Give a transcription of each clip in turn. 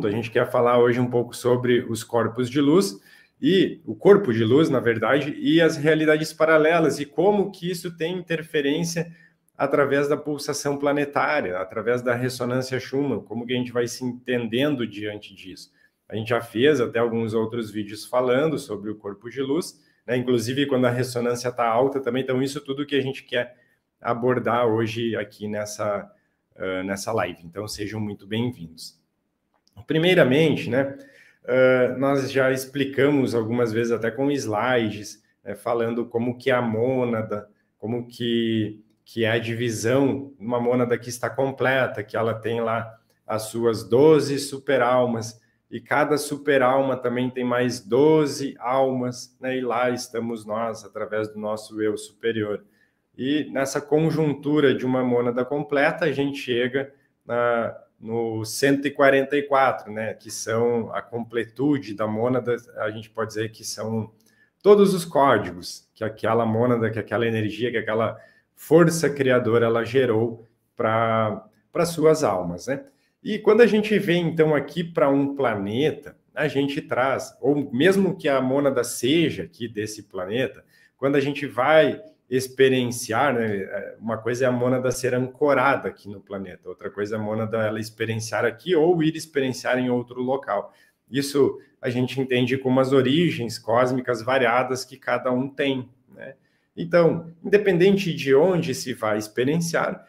A gente quer falar hoje um pouco sobre os corpos de luz e o corpo de luz, na verdade, e as realidades paralelas e como que isso tem interferência através da pulsação planetária, através da ressonância Schumann, como que a gente vai se entendendo diante disso. A gente já fez até alguns outros vídeos falando sobre o corpo de luz, né? Inclusive quando a ressonância está alta também, então isso tudo que a gente quer abordar hoje aqui nessa live. Então sejam muito bem-vindos. Primeiramente, né, nós já explicamos algumas vezes até com slides, né, falando como que é a mônada, como que é a divisão, uma mônada que está completa, que ela tem lá as suas 12 superalmas, e cada superalma também tem mais 12 almas, né, e lá estamos nós, através do nosso eu superior. E nessa conjuntura de uma mônada completa, a gente chega no 144, né, que são a completude da mônada, a gente pode dizer que são todos os códigos que aquela mônada, que aquela energia, que aquela força criadora ela gerou para suas almas, né? E quando a gente vem então aqui para um planeta, a gente traz, ou mesmo que a mônada seja aqui desse planeta, quando a gente vai experienciar, né? Uma coisa é a mônada ser ancorada aqui no planeta, outra coisa é a mônada ela experienciar aqui ou ir experienciar em outro local. Isso a gente entende como as origens cósmicas variadas que cada um tem, né? Então, independente de onde se vai experienciar,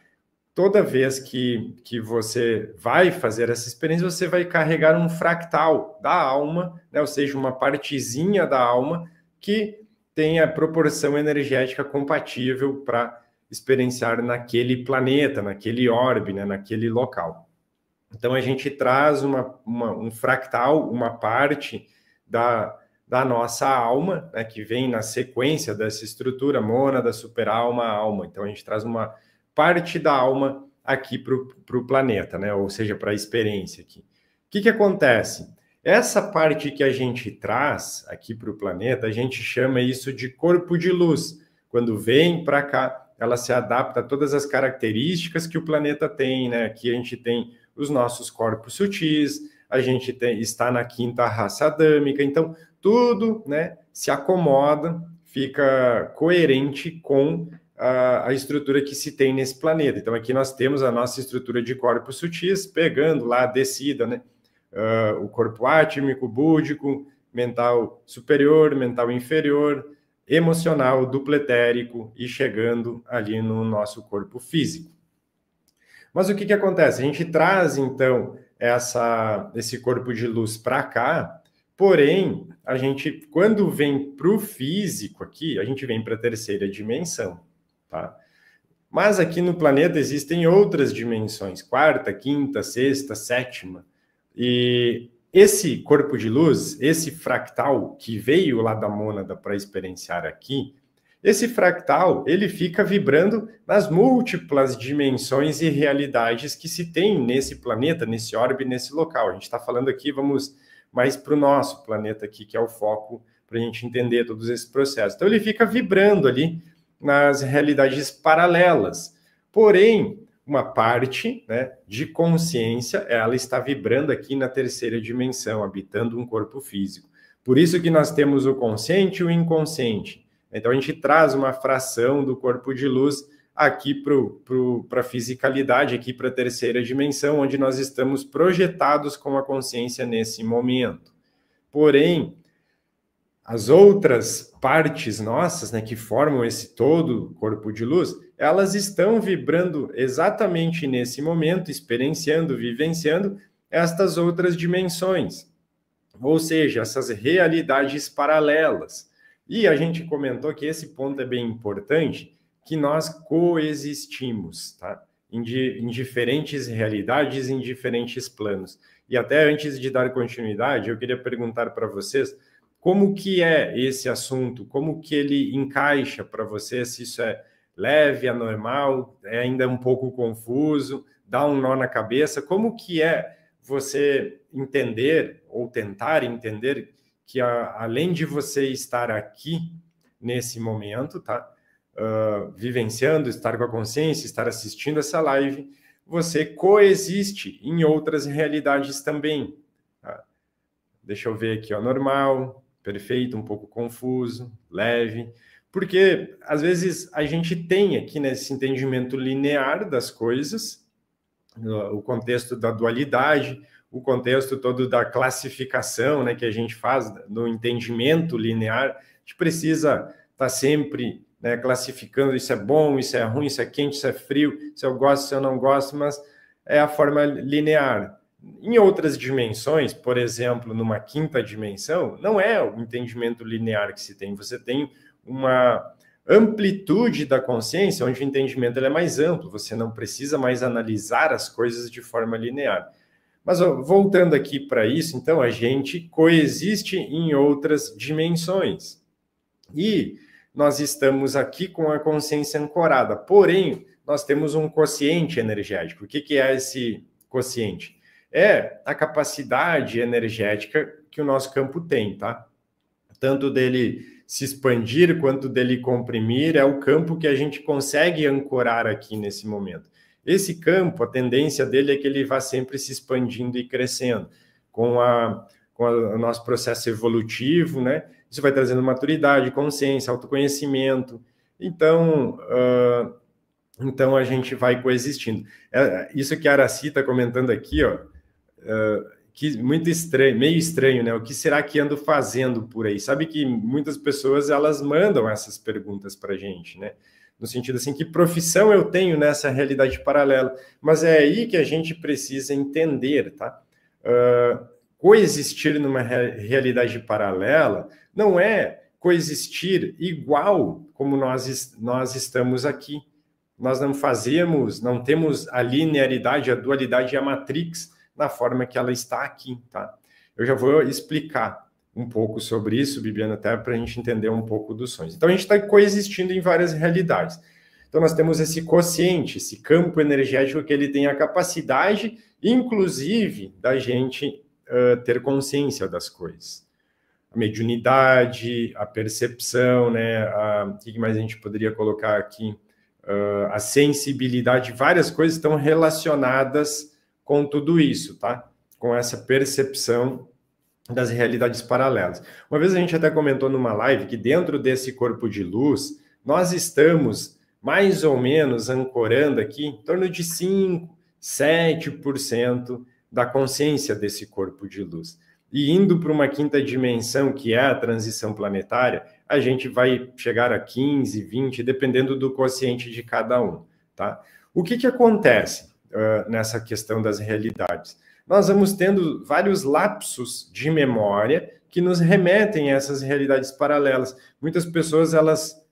toda vez que você vai fazer essa experiência, você vai carregar um fractal da alma, né? Ou seja, uma partezinha da alma que tem a proporção energética compatível para experienciar naquele planeta, naquele orbe, né, naquele local. Então, a gente traz um fractal, uma parte da nossa alma, né, que vem na sequência dessa estrutura, mônada, superalma, alma. Então, a gente traz uma parte da alma aqui para o planeta, né, ou seja, para a experiência aqui. O que acontece? Essa parte que a gente traz aqui para o planeta, a gente chama isso de corpo de luz. Quando vem para cá, ela se adapta a todas as características que o planeta tem, né? Aqui a gente tem os nossos corpos sutis, a gente está na quinta raça adâmica, então tudo, né, se acomoda, fica coerente com a estrutura que se tem nesse planeta. Então aqui nós temos a nossa estrutura de corpos sutis, pegando lá a descida, né? O corpo átmico, búdico, mental superior, mental inferior, emocional, dupletérico e chegando ali no nosso corpo físico. Mas o que acontece? A gente traz, então, esse corpo de luz para cá, porém, a gente, quando vem para o físico aqui, a gente vem para a terceira dimensão, tá? Mas aqui no planeta existem outras dimensões, quarta, quinta, sexta, sétima. E esse corpo de luz, esse fractal que veio lá da mônada para experienciar aqui, esse fractal, ele fica vibrando nas múltiplas dimensões e realidades que se tem nesse planeta, nesse orbe, nesse local. A gente está falando aqui, vamos mais para o nosso planeta aqui, que é o foco para a gente entender todos esses processos. Então, ele fica vibrando ali nas realidades paralelas. Porém, uma parte, né, de consciência, ela está vibrando aqui na terceira dimensão, habitando um corpo físico. Por isso que nós temos o consciente e o inconsciente. Então, a gente traz uma fração do corpo de luz aqui para a fisicalidade, aqui para a terceira dimensão, onde nós estamos projetados com a consciência nesse momento. Porém, as outras partes nossas, né, que formam esse todo corpo de luz, elas estão vibrando exatamente nesse momento, experienciando, vivenciando estas outras dimensões, ou seja, essas realidades paralelas. E a gente comentou que esse ponto é bem importante, que nós coexistimos, tá? Em diferentes realidades, em diferentes planos. E até antes de dar continuidade, eu queria perguntar para vocês como que é esse assunto, como que ele encaixa para você, se isso é leve, é normal, é ainda um pouco confuso, dá um nó na cabeça, como que é você entender ou tentar entender que além de você estar aqui nesse momento, tá? Vivenciando, estar com a consciência, estar assistindo essa live, você coexiste em outras realidades também. Deixa eu ver aqui, ó, normal, perfeito, um pouco confuso, leve, porque às vezes a gente tem aqui nesse entendimento linear das coisas, o contexto da dualidade, o contexto todo da classificação, né, que a gente faz no entendimento linear. A gente precisa estar sempre, né, classificando isso é bom, isso é ruim, isso é quente, isso é frio, se eu gosto, se eu não gosto, mas é a forma linear. Em outras dimensões, por exemplo, numa quinta dimensão, não é o entendimento linear que se tem, você tem uma amplitude da consciência, onde o entendimento é mais amplo, você não precisa mais analisar as coisas de forma linear. Mas ó, voltando aqui para isso, então a gente coexiste em outras dimensões. E nós estamos aqui com a consciência ancorada, porém, nós temos um quociente energético. O que é esse quociente? É a capacidade energética que o nosso campo tem, tá? Tanto dele se expandir quanto dele comprimir, é o campo que a gente consegue ancorar aqui nesse momento. Esse campo, a tendência dele é que ele vá sempre se expandindo e crescendo, com o nosso processo evolutivo, né? Isso vai trazendo maturidade, consciência, autoconhecimento. Então, então a gente vai coexistindo. Isso que a Araci está comentando aqui, ó, que muito estranho, meio estranho, né? O que será que ando fazendo por aí? Sabe que muitas pessoas, elas mandam essas perguntas para a gente, né? No sentido assim, que profissão eu tenho nessa realidade paralela? Mas é aí que a gente precisa entender, tá? Coexistir numa realidade paralela não é coexistir igual como nós estamos aqui. Nós não temos a linearidade, a dualidade e a matrix na forma que ela está aqui, tá? Eu já vou explicar um pouco sobre isso, Bibiana, até para a gente entender um pouco dos sonhos. Então, a gente está coexistindo em várias realidades. Então, nós temos esse quociente, esse campo energético que ele tem a capacidade, inclusive, da gente ter consciência das coisas. A mediunidade, a percepção, né? O que mais a gente poderia colocar aqui? A sensibilidade, várias coisas estão relacionadas com tudo isso, tá? Com essa percepção das realidades paralelas. Uma vez a gente até comentou numa live que dentro desse corpo de luz, nós estamos mais ou menos ancorando aqui em torno de 5, 7% da consciência desse corpo de luz. E indo para uma quinta dimensão, que é a transição planetária, a gente vai chegar a 15, 20, dependendo do quociente de cada um, tá? O que acontece nessa questão das realidades? Nós vamos tendo vários lapsos de memória que nos remetem a essas realidades paralelas. Muitas pessoas, elas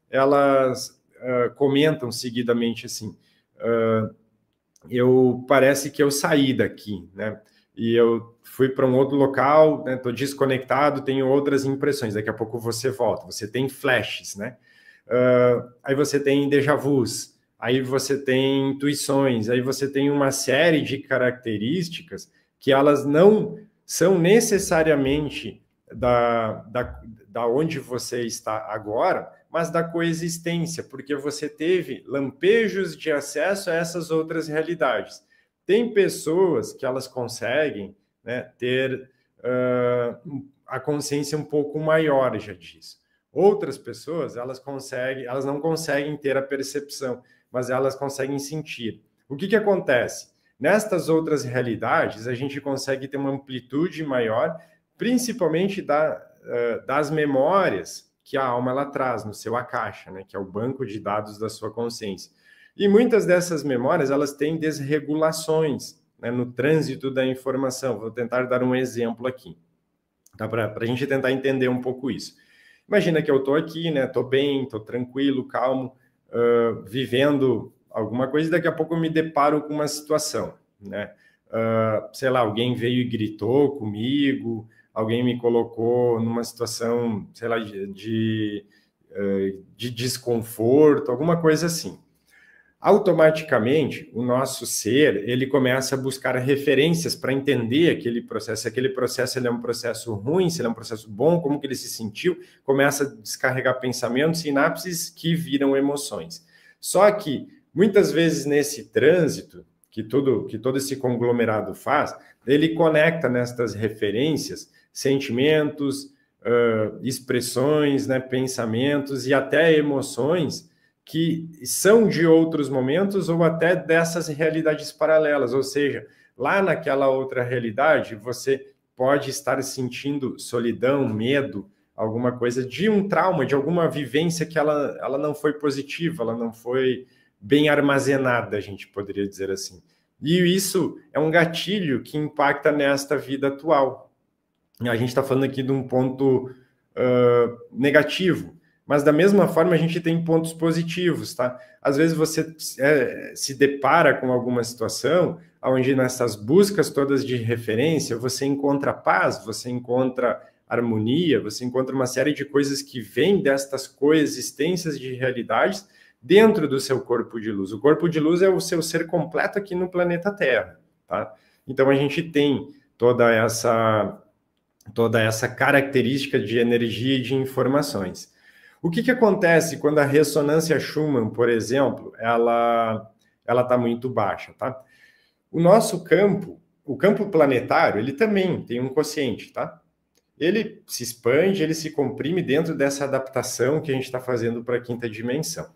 comentam seguidamente assim, parece que eu saí daqui, né? E eu fui para um outro local, né? Estou desconectado, tenho outras impressões. Daqui a pouco você volta, você tem flashes, né? Aí você tem déjà vus, aí você tem intuições, aí você tem uma série de características que elas não são necessariamente da onde você está agora, mas da coexistência, porque você teve lampejos de acesso a essas outras realidades. Tem pessoas que elas conseguem, né, ter a consciência um pouco maior já disso. Outras pessoas, elas não conseguem ter a percepção, mas elas conseguem sentir. O que acontece? Nestas outras realidades, a gente consegue ter uma amplitude maior, principalmente das memórias que a alma ela traz no seu akasha, né, que é o banco de dados da sua consciência. E muitas dessas memórias, elas têm desregulações, né, no trânsito da informação. Vou tentar dar um exemplo aqui, tá? Para a gente tentar entender um pouco isso. Imagina que eu estou aqui, né, estou bem, estou tranquilo, calmo, vivendo alguma coisa, e daqui a pouco eu me deparo com uma situação, né? Sei lá, alguém veio e gritou comigo, alguém me colocou numa situação, sei lá, de desconforto, alguma coisa assim. Automaticamente, o nosso ser, ele começa a buscar referências para entender aquele processo. Se aquele processo ele é um processo ruim, se ele é um processo bom, como que ele se sentiu, começa a descarregar pensamentos, sinapses que viram emoções. Só que, muitas vezes, nesse trânsito, que todo esse conglomerado faz, ele conecta nestas referências sentimentos, expressões, né, pensamentos e até emoções que são de outros momentos ou até dessas realidades paralelas, ou seja, lá naquela outra realidade, você pode estar sentindo solidão, medo, alguma coisa de um trauma, de alguma vivência que ela não foi positiva, ela não foi bem armazenada, a gente poderia dizer assim. E isso é um gatilho que impacta nesta vida atual. A gente está falando aqui de um ponto negativo, mas da mesma forma a gente tem pontos positivos, tá? Às vezes você se depara com alguma situação onde nessas buscas todas de referência você encontra paz, você encontra harmonia, você encontra uma série de coisas que vêm destas coexistências de realidades dentro do seu corpo de luz. O corpo de luz é o seu ser completo aqui no planeta Terra, tá? Então a gente tem toda essa característica de energia e de informações. O que acontece quando a ressonância Schumann, por exemplo, ela está muito baixa, tá? O nosso campo, o campo planetário, ele também tem um quociente, tá? Ele se expande, ele se comprime dentro dessa adaptação que a gente está fazendo para a quinta dimensão.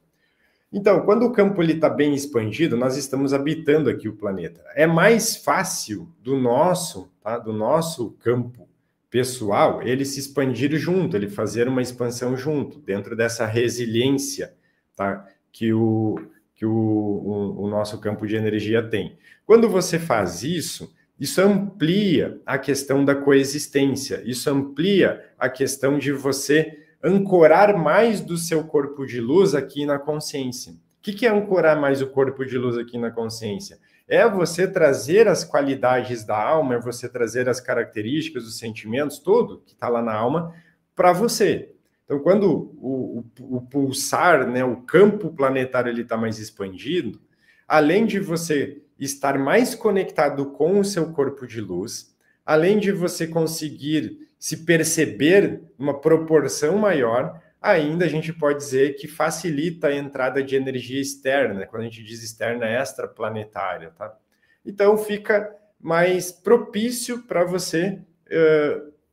Então, quando o campo está bem expandido, nós estamos habitando aqui o planeta. É mais fácil do nosso campo pessoal, ele se expandir junto, ele fazer uma expansão junto, dentro dessa resiliência, tá? que o nosso campo de energia tem. Quando você faz isso, isso amplia a questão da coexistência, isso amplia a questão de você ancorar mais do seu corpo de luz aqui na consciência. O que é ancorar mais o corpo de luz aqui na consciência? É você trazer as qualidades da alma, é você trazer as características, os sentimentos, tudo que está lá na alma, para você. Então, quando o pulsar, né, o campo planetário está mais expandido, além de você estar mais conectado com o seu corpo de luz, além de você conseguir se perceber uma proporção maior, ainda a gente pode dizer que facilita a entrada de energia externa, quando a gente diz externa, extraplanetária, tá? Então fica mais propício para você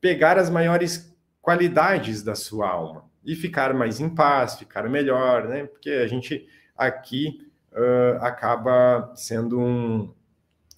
pegar as maiores qualidades da sua alma e ficar mais em paz, ficar melhor, né? Porque a gente aqui acaba sendo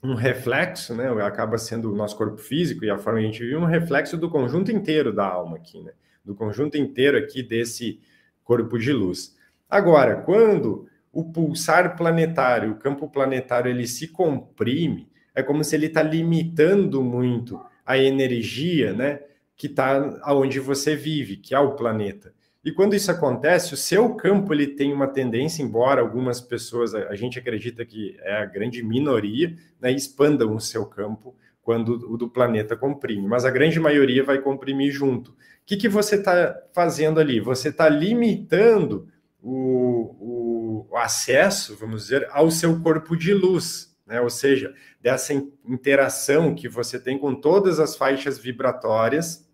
um reflexo, né? Acaba sendo o nosso corpo físico e a forma que a gente vive um reflexo do conjunto inteiro da alma aqui, né? Do conjunto inteiro aqui desse corpo de luz. Agora, quando o pulsar planetário, o campo planetário, ele se comprime, é como se ele está limitando muito a energia, né? Que está onde você vive, que é o planeta. E quando isso acontece, o seu campo ele tem uma tendência, embora algumas pessoas, a gente acredita que é a grande minoria, né, expandam o seu campo quando o do planeta comprime, mas a grande maioria vai comprimir junto. O que você está fazendo ali? Você está limitando o acesso, vamos dizer, ao seu corpo de luz, né? Ou seja, dessa interação que você tem com todas as faixas vibratórias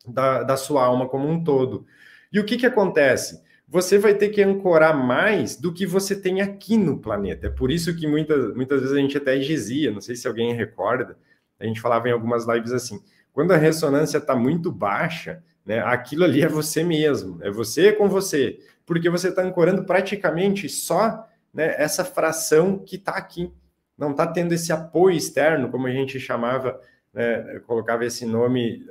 da sua alma como um todo. E o que acontece? Você vai ter que ancorar mais do que você tem aqui no planeta. É por isso que muitas vezes a gente até dizia, não sei se alguém recorda, a gente falava em algumas lives assim, quando a ressonância está muito baixa, né, aquilo ali é você mesmo, é você com você, porque você está ancorando praticamente só, né, essa fração que está aqui. Não está tendo esse apoio externo, como a gente chamava, né, colocava esse nome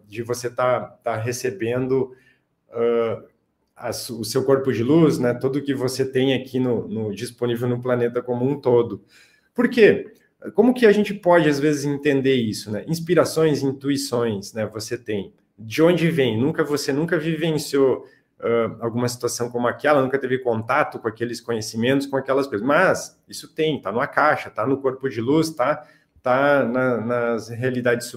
de você tá recebendo o seu corpo de luz, né, tudo que você tem aqui disponível no planeta como um todo. Por quê? Como que a gente pode, às vezes, entender isso? Né? Inspirações, intuições, né, você tem. De onde vem? Você nunca vivenciou alguma situação como aquela, nunca teve contato com aqueles conhecimentos, com aquelas coisas. Mas isso tem, está numa caixa, está no corpo de luz, está nas realidades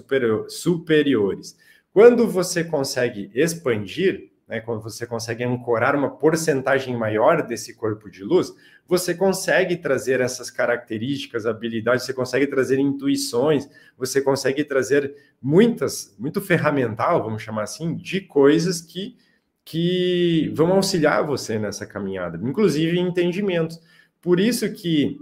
superiores. Quando você consegue expandir, né, quando você consegue ancorar uma porcentagem maior desse corpo de luz, você consegue trazer essas características, habilidades, você consegue trazer intuições, você consegue trazer muito ferramental, vamos chamar assim, de coisas que vão auxiliar você nessa caminhada, inclusive entendimentos. Por isso que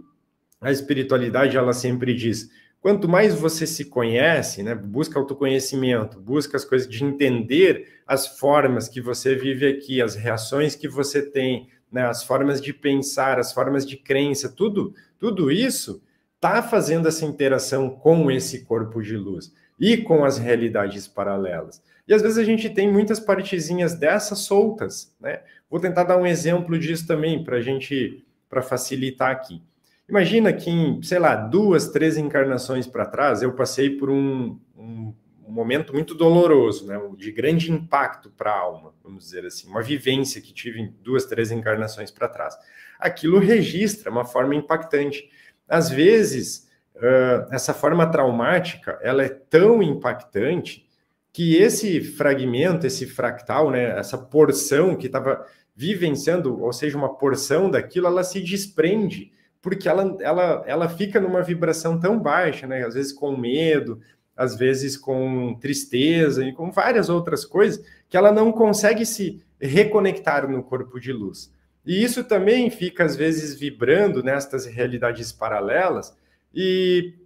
a espiritualidade, ela sempre diz, Quanto mais você se conhece, né, busca autoconhecimento, busca as coisas de entender as formas que você vive aqui, as reações que você tem, né, as formas de pensar, as formas de crença, tudo isso está fazendo essa interação com esse corpo de luz e com as realidades paralelas. E às vezes a gente tem muitas partezinhas dessas soltas, né? Vou tentar dar um exemplo disso também para facilitar aqui. Imagina que em, sei lá, 2, 3 encarnações para trás, eu passei por um momento muito doloroso, né? De grande impacto para a alma, vamos dizer assim, uma vivência que tive em 2, 3 encarnações para trás. Aquilo registra uma forma impactante. Às vezes, essa forma traumática, ela é tão impactante que esse fragmento, esse fractal, né, essa porção que estava vivenciando, ou seja, uma porção daquilo, ela se desprende, porque ela fica numa vibração tão baixa, né, às vezes com medo, às vezes com tristeza e com várias outras coisas, que ela não consegue se reconectar no corpo de luz. E isso também fica, às vezes, vibrando nestas realidades paralelas,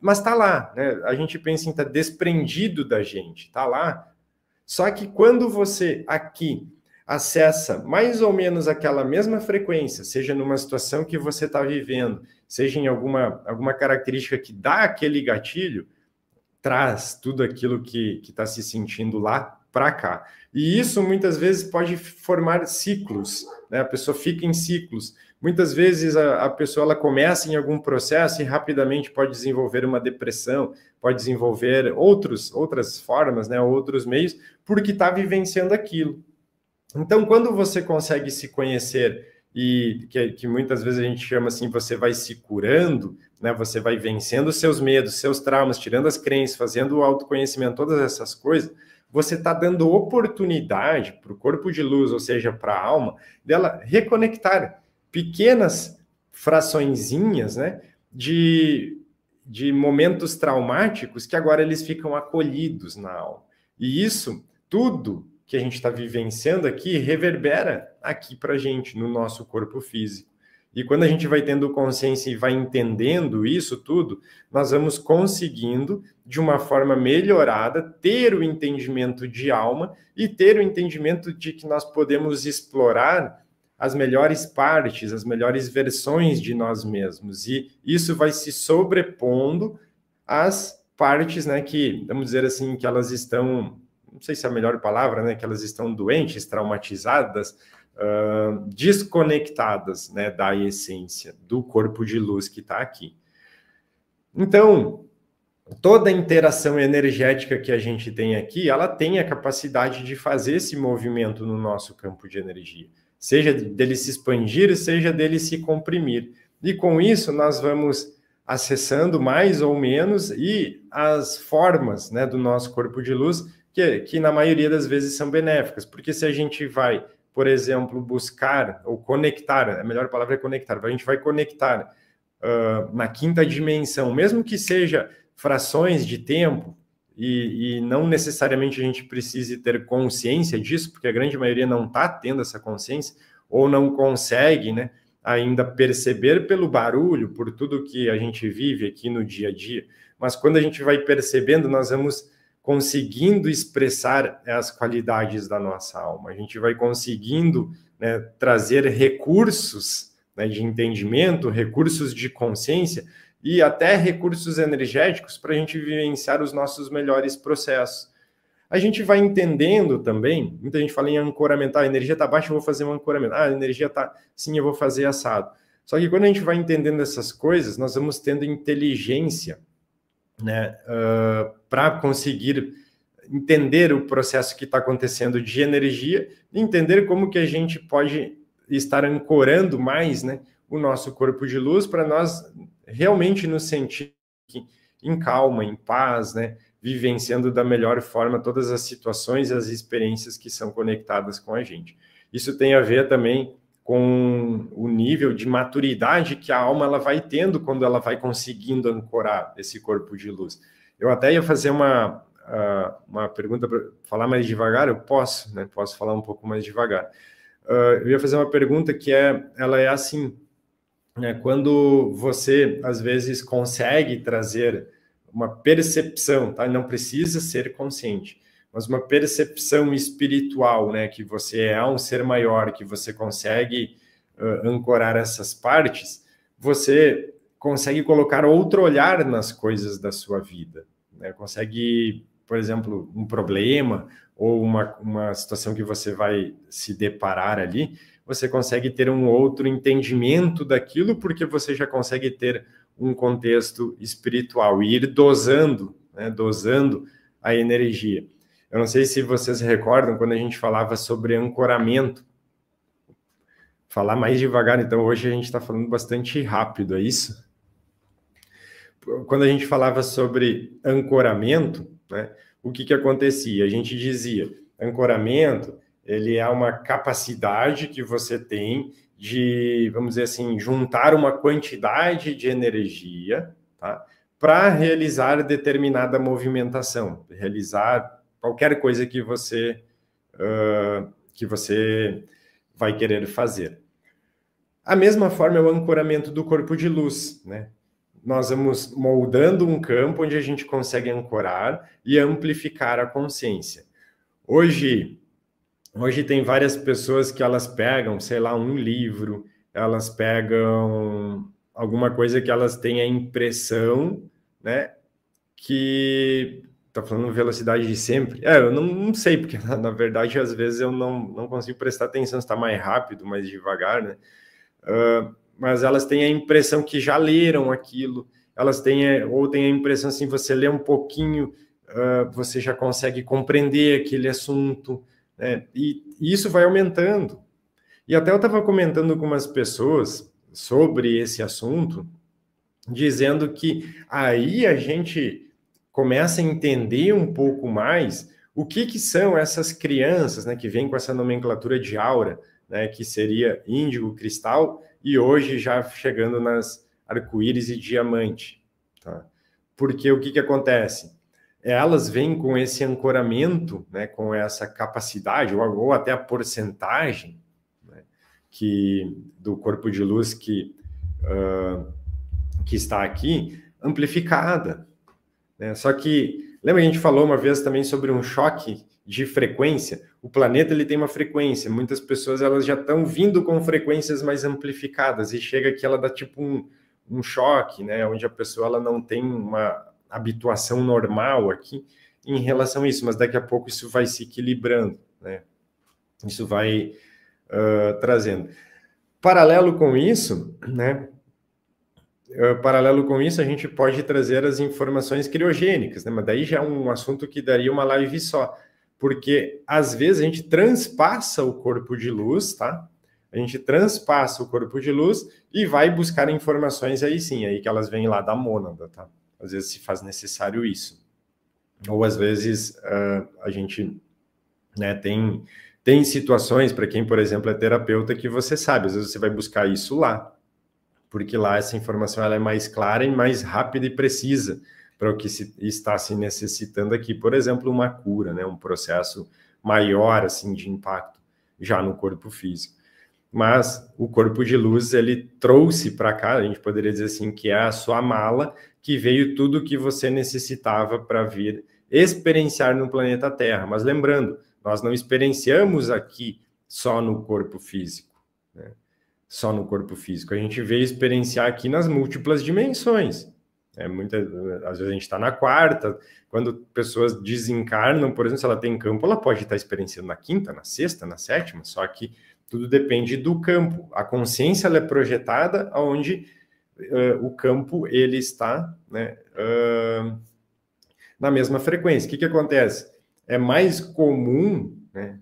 mas está lá, né? A gente pensa em estar desprendido da gente, está lá. Só que quando você aqui acessa mais ou menos aquela mesma frequência, seja numa situação que você está vivendo, seja em alguma característica que dá aquele gatilho, traz tudo aquilo que está se sentindo lá para cá. E isso muitas vezes pode formar ciclos, né? A pessoa fica em ciclos. Muitas vezes a pessoa ela começa em algum processo e rapidamente pode desenvolver uma depressão, pode desenvolver outras formas, né? Outros meios, porque está vivenciando aquilo. Então, quando você consegue se conhecer e que muitas vezes a gente chama assim, você vai se curando, né? Você vai vencendo seus medos, seus traumas, tirando as crenças, fazendo o autoconhecimento, todas essas coisas, você está dando oportunidade para o corpo de luz, ou seja, para a alma, dela reconectar pequenas fraçõezinhas, né? De momentos traumáticos que agora eles ficam acolhidos na alma. E isso tudo que a gente está vivenciando aqui reverbera aqui para a gente, no nosso corpo físico. E quando a gente vai tendo consciência e vai entendendo isso tudo, nós vamos conseguindo, de uma forma melhorada, ter o entendimento de alma e ter o entendimento de que nós podemos explorar as melhores partes, as melhores versões de nós mesmos. E isso vai se sobrepondo às partes, né, que, vamos dizer assim, que elas estão, não sei se é a melhor palavra, né, que elas estão doentes, traumatizadas, desconectadas, né, da essência, do corpo de luz que está aqui. Então, toda a interação energética que a gente tem aqui, ela tem a capacidade de fazer esse movimento no nosso campo de energia, seja dele se expandir, seja dele se comprimir. E com isso, nós vamos acessando mais ou menos e as formas, né, do nosso corpo de luz, que na maioria das vezes são benéficas, porque se a gente vai, por exemplo, buscar ou conectar, a melhor palavra é conectar, a gente vai conectar na quinta dimensão, mesmo que seja frações de tempo, e não necessariamente a gente precise ter consciência disso, porque a grande maioria não está tendo essa consciência, ou não consegue, né, ainda perceber pelo barulho, por tudo que a gente vive aqui no dia a dia. Mas quando a gente vai percebendo, nós vamos conseguindo expressar as qualidades da nossa alma. A gente vai conseguindo, né, trazer recursos, né, de entendimento, recursos de consciência e até recursos energéticos para a gente vivenciar os nossos melhores processos. A gente vai entendendo também, muita gente fala em ancoramento, a energia está baixa, eu vou fazer um ancoramento. A energia está, sim, eu vou fazer assado. Só que quando a gente vai entendendo essas coisas, nós vamos tendo inteligência, né, para conseguir entender o processo que está acontecendo de energia e entender como que a gente pode estar ancorando mais, né, o nosso corpo de luz para nós realmente nos sentir em calma, em paz, né, vivenciando da melhor forma todas as situações e as experiências que são conectadas com a gente. Isso tem a ver também com o nível de maturidade que a alma ela vai tendo quando ela vai conseguindo ancorar esse corpo de luz. Eu até ia fazer uma pergunta para falar mais devagar, eu posso, né? Posso falar um pouco mais devagar. Eu ia fazer uma pergunta que ela é assim, né? Quando você, às vezes, consegue trazer uma percepção, tá? Não precisa ser consciente, mas uma percepção espiritual, né? Que você é um ser maior, que você consegue ancorar essas partes, você consegue colocar outro olhar nas coisas da sua vida, né? Consegue, por exemplo, um problema ou uma situação que você vai se deparar ali, você consegue ter um outro entendimento daquilo, porque você já consegue ter um contexto espiritual e ir dosando, né? Dosando a energia. Eu não sei se vocês recordam quando a gente falava sobre ancoramento. Falar mais devagar, então hoje a gente está falando bastante rápido, é isso? Quando a gente falava sobre ancoramento, né, o que acontecia? A gente dizia, ancoramento, ele é uma capacidade que você tem de, vamos dizer assim, juntar uma quantidade de energia, tá, para realizar determinada movimentação, realizar qualquer coisa que você vai querer fazer. A mesma forma é o ancoramento do corpo de luz, né? Nós vamos moldando um campo onde a gente consegue ancorar e amplificar a consciência. Hoje tem várias pessoas que elas pegam, sei lá, um livro, elas pegam alguma coisa que elas têm a impressão, né, que tá falando velocidade de sempre. Eu não sei, porque na verdade às vezes eu não consigo prestar atenção se está mais rápido, mais devagar, né? Mas elas têm a impressão que já leram aquilo, elas têm, ou têm a impressão assim, você lê um pouquinho, você já consegue compreender aquele assunto, né? E isso vai aumentando. E até eu estava comentando com umas pessoas sobre esse assunto, dizendo que aí a gente começa a entender um pouco mais o que são essas crianças, né, que vêm com essa nomenclatura de aura, né, que seria índigo, cristal, e hoje já chegando nas arco-íris e diamante. Tá? Porque o que acontece? Elas vêm com esse ancoramento, né, com essa capacidade, ou até a porcentagem, né, do corpo de luz que está aqui, amplificada. Né? Só que, lembra que a gente falou uma vez também sobre um choque de frequência? O planeta ele tem uma frequência, muitas pessoas elas já estão vindo com frequências mais amplificadas, e chega que ela dá tipo um choque, né? Onde a pessoa ela não tem uma habituação normal aqui em relação a isso, mas daqui a pouco isso vai se equilibrando, né? Isso vai trazendo. Paralelo com isso, né? Paralelo com isso, a gente pode trazer as informações criogênicas, né? Mas daí já é um assunto que daria uma live só, porque às vezes a gente transpassa o corpo de luz, tá? A gente transpassa o corpo de luz e vai buscar informações aí sim, aí que elas vêm lá da mônada, tá? Às vezes se faz necessário isso. Ou às vezes a gente, né, tem situações, para quem, por exemplo, é terapeuta, que você sabe, às vezes você vai buscar isso lá, porque lá essa informação ela é mais clara e mais rápida e precisa para o que está se necessitando aqui. Por exemplo, uma cura, né? Um processo maior assim, de impacto já no corpo físico. Mas o corpo de luz, ele trouxe para cá, a gente poderia dizer assim, que é a sua mala, que veio tudo o que você necessitava para vir experienciar no planeta Terra. Mas lembrando, nós não experienciamos aqui só no corpo físico, né? Só no corpo físico. A gente veio experienciar aqui nas múltiplas dimensões. Às vezes a gente está na quarta, quando pessoas desencarnam, por exemplo, se ela tem campo, ela pode estar experienciando na quinta, na sexta, na sétima, só que tudo depende do campo. A consciência ela é projetada onde o campo ele está, né, na mesma frequência. O que acontece? É mais comum, né,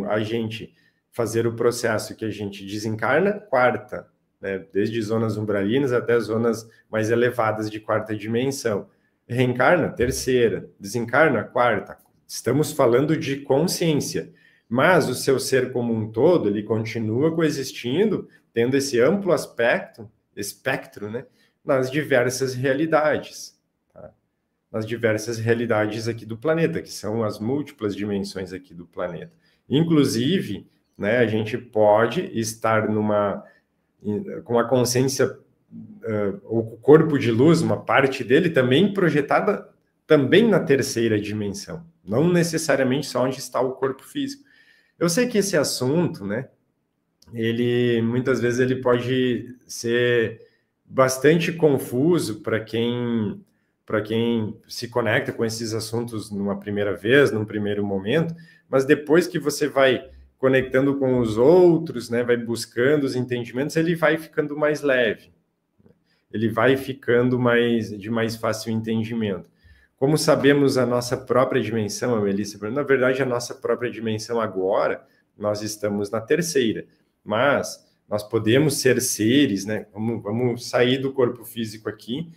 a gente fazer o processo que a gente desencarna quarta, né, desde zonas umbralinas até zonas mais elevadas de quarta dimensão. Reencarna terceira, desencarna quarta. Estamos falando de consciência, mas o seu ser como um todo, ele continua coexistindo, tendo esse amplo espectro, né, nas diversas realidades. Tá? Nas diversas realidades aqui do planeta, que são as múltiplas dimensões aqui do planeta. Inclusive, né, a gente pode estar com a consciência o corpo de luz, uma parte dele também projetada também na terceira dimensão, não necessariamente só onde está o corpo físico. Eu sei que esse assunto, né, ele muitas vezes ele pode ser bastante confuso para quem se conecta com esses assuntos numa primeira vez, num primeiro momento, mas depois que você vai conectando com os outros, né, vai buscando os entendimentos, ele vai ficando mais leve. Ele vai ficando de mais fácil entendimento. Como sabemos a nossa própria dimensão, a Melissa, na verdade, a nossa própria dimensão agora, nós estamos na terceira, mas nós podemos ser seres, né? Vamos sair do corpo físico aqui,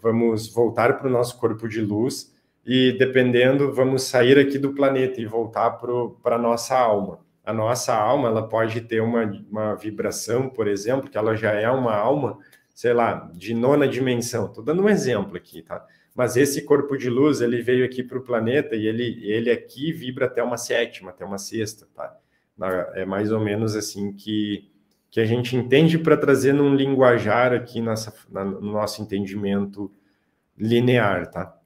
vamos voltar para o nosso corpo de luz e, dependendo, vamos sair aqui do planeta e voltar para a nossa alma. A nossa alma, ela pode ter uma vibração, por exemplo, que ela já é uma alma, sei lá, de nona dimensão. Estou dando um exemplo aqui, tá? Mas esse corpo de luz, ele veio aqui para o planeta e ele aqui vibra até uma sétima, até uma sexta, tá? É mais ou menos assim que a gente entende para trazer num linguajar aqui no nosso entendimento linear, tá?